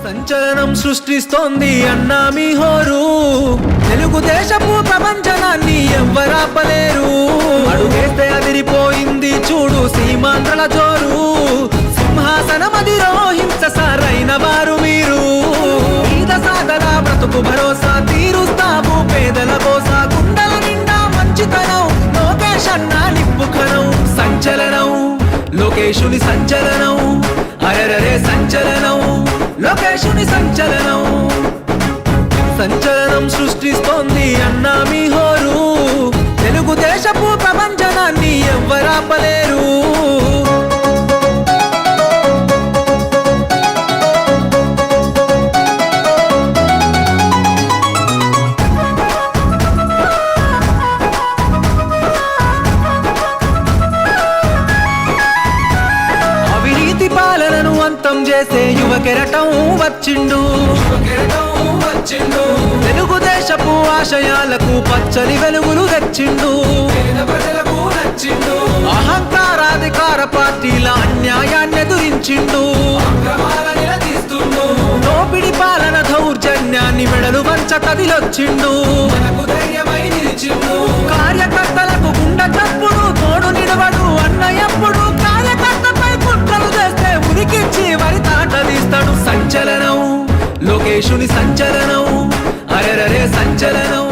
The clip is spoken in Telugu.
సంచలనం సృష్టిస్తోంది అన్నా మీ హోరు. తెలుగుదేశపు ప్రపంచనాన్ని ఎవ్వరాపలేరు. అడుగేస్తే అదిరిపోయింది చూడు సీమాంధ్రల జోరు. సింహాసనమదిరో హింస సారైన వారు మీరు. ఈద సాగల బ్రతుకు భరోసా తీరుస్తావు పేదల కోసా. గుండెల నిండా మంచితనం లోకేష్ అన్నా నిప్పుకనం. సంచలనం లోకేశుని సంచలనం. అరెరరే సంచలనం లోకేశుని సంచలనం. సంచలనం సృష్టిస్తోంది అన్నా మీ హోరు. తెలుగుదేశపు ప్రపంచనాన్ని ఎవ్వరాపలేరు. పాలనను అంతం చేసే యువ కెరటం వచ్చిండు. తెలుగుదేశపు ఆశయాలకు పచ్చని వెలుగులు తెచ్చిండు. అహంకారాధికార పార్టీల అన్యాయాన్ని ఎదురించిండు. దోపిడి పాలన దౌర్జన్యాన్ని మెడలు వంచ కదిలొచ్చిండు. కార్యకర్తలకు గుండె చప్పుడు తోడు నిడవడు అన్న ఎప్పుడు. కార్యకర్తపై కుట్రలు చేస్తే ఉరికిచ్చి వరి తాట తీస్తాడు. సంచలనం లోకేశుని సంచలనం. అరెరరే సంచలనం